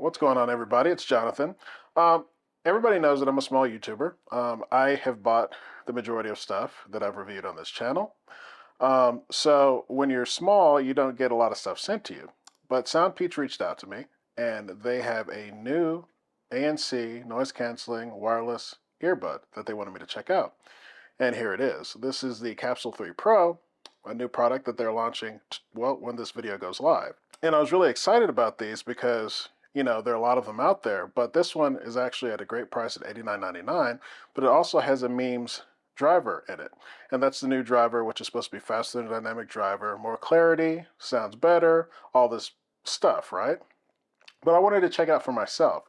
What's going on, everybody? It's Jonathan. Um, Everybody knows that I'm a small YouTuber. I have bought the majority of stuff that I've reviewed on this channel. So when you're small, you don't get a lot of stuff sent to you. But SoundPEATS reached out to me, and they have a new ANC noise canceling wireless earbud that they wanted me to check out. And here it is. This is the Capsule 3 Pro, a new product that they're launching, well, when this video goes live. And I was really excited about these because, there are a lot of them out there, but this one is actually at a great price at $89.99, but it also has a MEMS driver in it. And that's the new driver, which is supposed to be faster than a dynamic driver, more clarity, sounds better, all this stuff, right? But I wanted to check out for myself.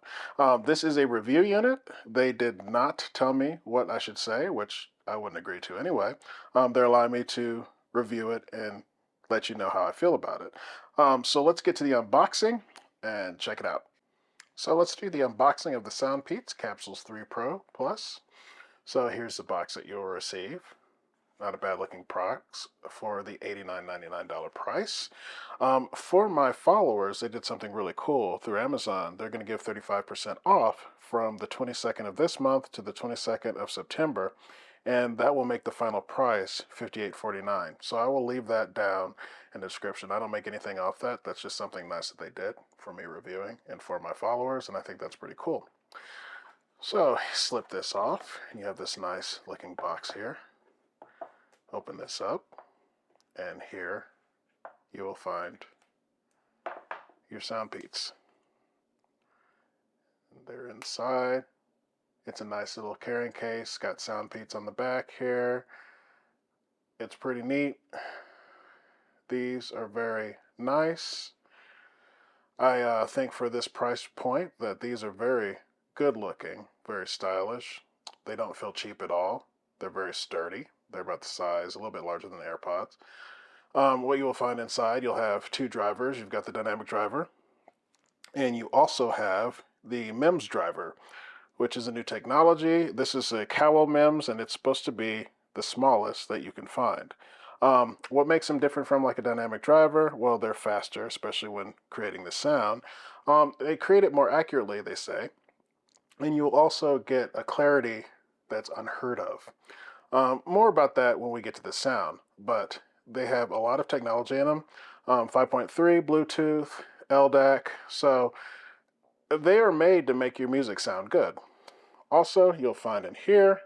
This is a review unit. They did not tell me what I should say, which I wouldn't agree to anyway. They're allowing me to review it and let you know how I feel about it. So let's get to the unboxing and check it out. So let's do the unboxing of the SoundPEATS Capsules 3 Pro Plus. So here's the box that you'll receive. Not a bad looking box for the $89.99 price. For my followers, they did something really cool through Amazon. They're going to give 35% off from the 22nd of this month to the 22nd of September, and that will make the final price $58.49. So I will leave that down in the description. I don't make anything off that. That's just something nice that they did for me reviewing and for my followers, and I think that's pretty cool. So slip this off, and you have this nice looking box here. Open this up, and here you will find your SoundPEATS. They're inside. It's a nice little carrying case. Got SoundPEATS on the back here. It's pretty neat. These are very nice. I think for this price point that these are very good looking, very stylish. They don't feel cheap at all. They're very sturdy. They're about the size, a little bit larger than the AirPods. What you will find inside, you'll have two drivers. You've got the dynamic driver, and you also have the MEMS driver, which is a new technology. This is a cowl MEMS, and it's supposed to be the smallest that you can find. What makes them different from like a dynamic driver? Well, they're faster, especially when creating the sound. They create it more accurately, they say, and you'll also get a clarity that's unheard of. More about that when we get to the sound, but they have a lot of technology in them. 5.3, Bluetooth, LDAC, so they are made to make your music sound good. Also, you'll find in here,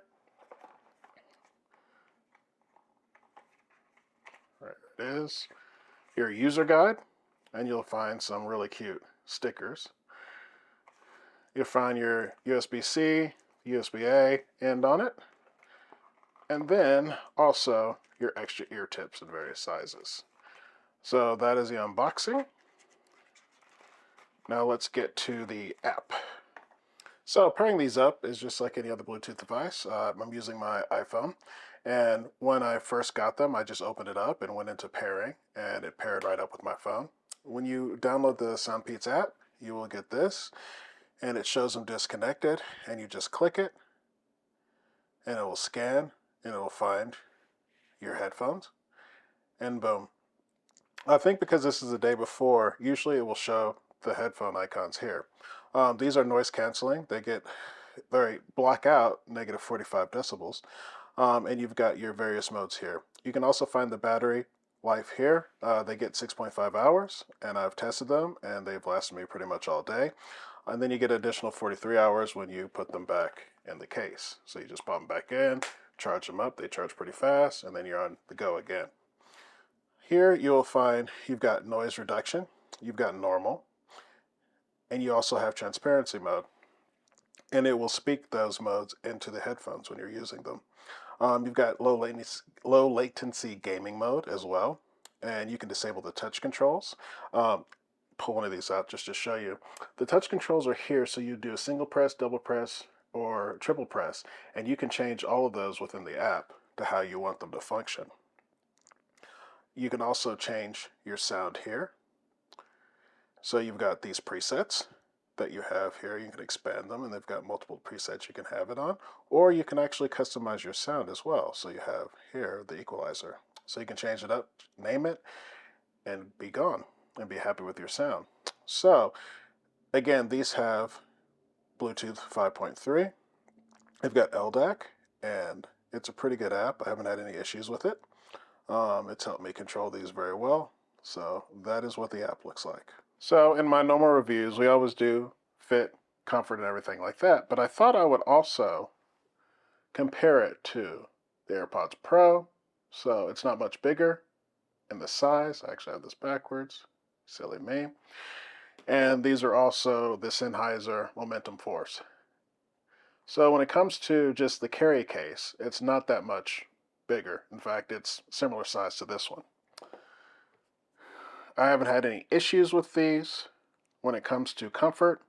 right, it is, your user guide, and you'll find some really cute stickers. You'll find your USB-C, USB-A end on it, and then also your extra ear tips in various sizes. So that is the unboxing. Now let's get to the app. So pairing these up is just like any other Bluetooth device. I'm using my iPhone, and when I first got them, I just opened it up and went into pairing, and it paired right up with my phone. When you download the SoundPEATS app, you will get this, and it shows them disconnected, and you just click it, and it will scan, and it will find your headphones, and boom. I think because this is the day before, usually it will show the headphone icons here. These are noise canceling. They block out negative 45 decibels, and you've got your various modes here. You can also find the battery life here. They get 6.5 hours, and I've tested them, and they've lasted me pretty much all day. And then you get additional 43 hours when you put them back in the case. So you just pop them back in, charge them up. They charge pretty fast, and then you're on the go again. Here you'll find you've got noise reduction, you've got normal, and you also have transparency mode. And it will speak those modes into the headphones when you're using them. You've got low latency gaming mode as well, and you can disable the touch controls. Pull one of these out just to show you. The touch controls are here, so you do a single press, double press, or triple press, and you can change all of those within the app to how you want them to function. You can also change your sound here. So you've got these presets that you have here. You can expand them, and they've got multiple presets you can have it on, or you can actually customize your sound as well. So you have here the equalizer. So you can change it up, name it, and be gone, and be happy with your sound. So Again, these have Bluetooth 5.3. They've got LDAC, and it's a pretty good app. I haven't had any issues with it. It's helped me control these very well. So that is what the app looks like. So in my normal reviews, we always do fit, comfort, and everything like that. But I thought I would also compare it to the AirPods Pro. So it's not much bigger in the size. I actually have this backwards. Silly me. And these are also the Sennheiser Momentum Force. So when it comes to just the carry case, it's not that much bigger. In fact, it's similar size to this one. I haven't had any issues with these. When it comes to comfort,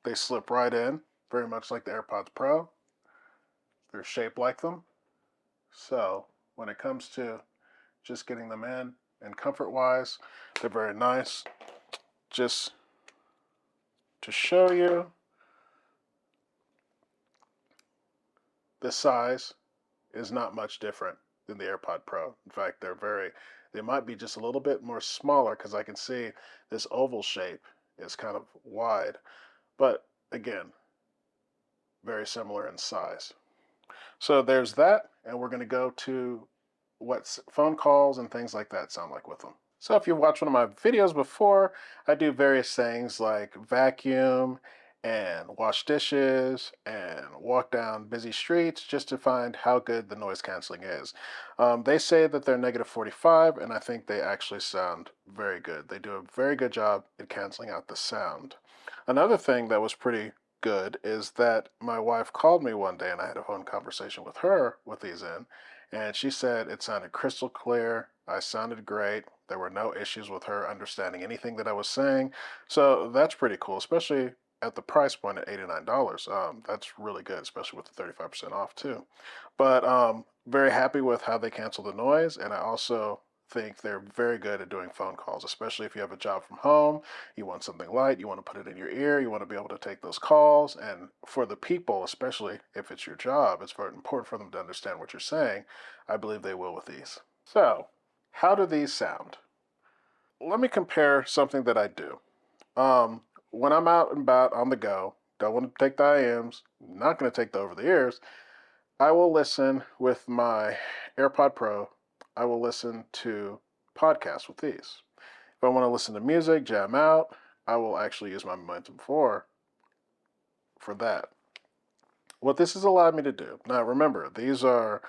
they slip right in, very much like the AirPods Pro. They're shaped like them. So when it comes to just getting them in and comfort-wise, they're very nice. Just to show you, the size is not much different than the AirPod Pro. In fact, they might be just a little bit more smaller because I can see this oval shape is kind of wide. But again, very similar in size. So there's that, and we're going to go to what phone calls and things like that sound like with them. So if you've watched one of my videos before, I do various things like vacuum and wash dishes and walk down busy streets just to find how good the noise canceling is. They say that they're -45, and I think they actually sound very good. They do a very good job at canceling out the sound. Another thing that was pretty good is that my wife called me one day and I had a phone conversation with her with these in, and she said it sounded crystal clear. I sounded great. There were no issues with her understanding anything that I was saying. So that's pretty cool, especially at the price point at $89. That's really good, especially with the 35% off too. But very happy with how they cancel the noise, and I also think they're very good at doing phone calls, especially if you have a job from home, you want something light, you want to put it in your ear, you want to be able to take those calls. And for the people, especially if it's your job, it's very important for them to understand what you're saying. I believe they will with these. So, how do these sound? Let me compare something that I do. When I'm out and about on the go, don't want to take the IMs, not going to take the over the ears, I will listen with my AirPod Pro. I will listen to podcasts with these. If I want to listen to music, jam out, I will actually use my Momentum 4 for that. What this has allowed me to do, now remember, these are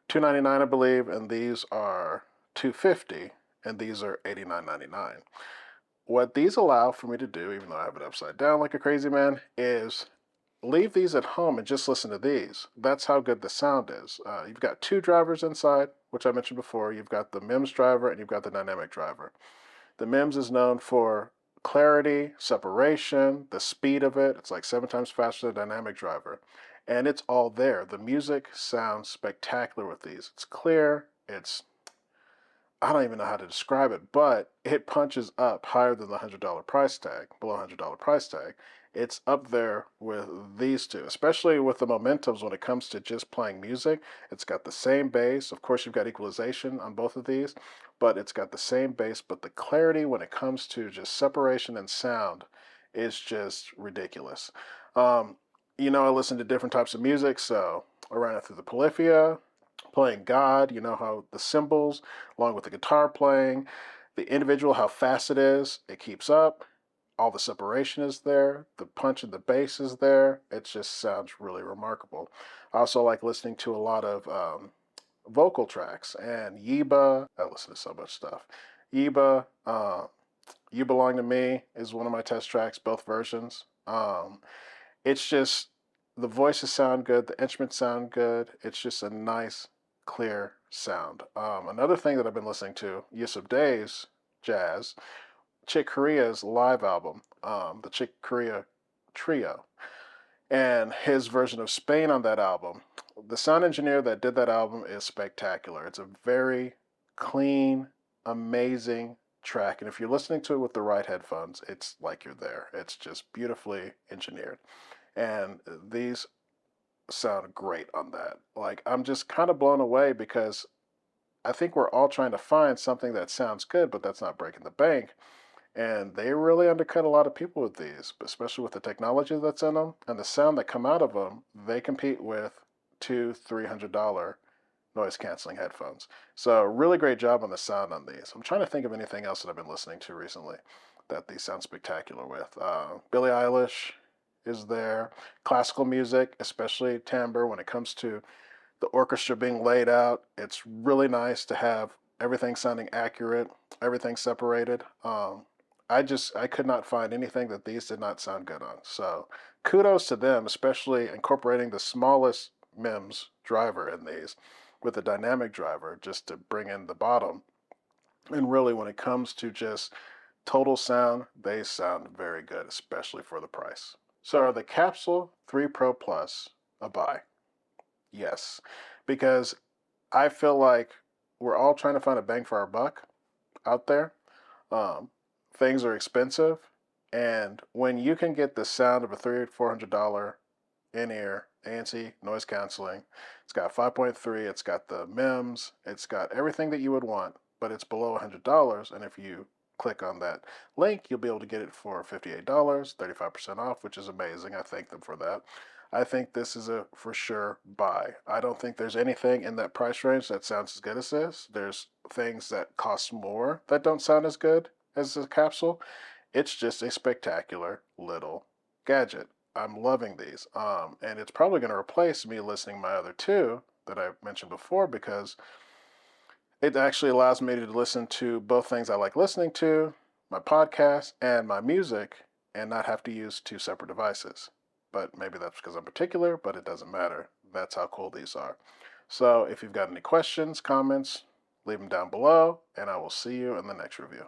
$299, I believe, and these are $250, and these are $89.99. What these allow for me to do, even though I have it upside down like a crazy man, is leave these at home and just listen to these. That's how good the sound is. You've got two drivers inside, which I mentioned before. You've got the MEMS driver and you've got the dynamic driver. The MEMS is known for clarity, separation, the speed of it. It's like 7 times faster than the dynamic driver. And it's all there. The music sounds spectacular with these. It's clear. I don't even know how to describe it, but it punches up higher than the $100 price tag, below $100 price tag. It's up there with these two, especially with the Momentums when it comes to just playing music. It's got the same bass. Of course, you've got equalization on both of these, but it's got the same bass, but the clarity when it comes to just separation and sound is just ridiculous. I listen to different types of music, so I ran it through the Polyphia, playing God, you know how the cymbals, along with the guitar playing, the individual, how fast it is, it keeps up. All the separation is there. The punch and the bass is there. It just sounds really remarkable. I also like listening to a lot of vocal tracks and Yeba. I listen to so much stuff. Yeba, You Belong to Me is one of my test tracks, both versions. It's just, the voices sound good, the instruments sound good. It's just a nice, clear sound. Another thing that I've been listening to, Yusuf Day's jazz, Chick Corea's live album, the Chick Corea Trio, and his version of Spain on that album. The sound engineer that did that album is spectacular. It's a very clean, amazing track, and if you're listening to it with the right headphones, it's like you're there. It's just beautifully engineered. And these sound great on that. Like, I'm just kind of blown away because I think we're all trying to find something that sounds good, but that's not breaking the bank. And they really undercut a lot of people with these, especially with the technology that's in them and the sound that come out of them. They compete with $200-300 noise canceling headphones. So really great job on the sound on these. I'm trying to think of anything else that I've been listening to recently that these sound spectacular with. Billie Eilish is there. Classical music, especially timbre, when it comes to the orchestra being laid out, it's really nice to have everything sounding accurate, everything separated. I could not find anything that these did not sound good on. So kudos to them, especially incorporating the smallest MEMS driver in these with a dynamic driver just to bring in the bottom. And really, when it comes to just total sound, they sound very good, especially for the price. So are the Capsule 3 Pro Plus a buy? Yes, because I feel like we're all trying to find a bang for our buck out there. Um, Things are expensive, and when you can get the sound of a $300-400 in-ear ANC noise canceling, it's got 5.3, it's got the MEMS, it's got everything that you would want, but it's below $100. And if you click on that link, you'll be able to get it for $58, 35% off, which is amazing. I thank them for that. I think this is a for sure buy. I don't think there's anything in that price range that sounds as good as this. There's things that cost more that don't sound as good as the Capsule. It's just a spectacular little gadget. I'm loving these. And it's probably going to replace me listening to my other two that I mentioned before, because it actually allows me to listen to both things I like listening to, my podcast and my music, and not have to use two separate devices. But maybe that's because I'm particular, but it doesn't matter. That's how cool these are. So if you've got any questions, comments, leave them down below, and I will see you in the next review.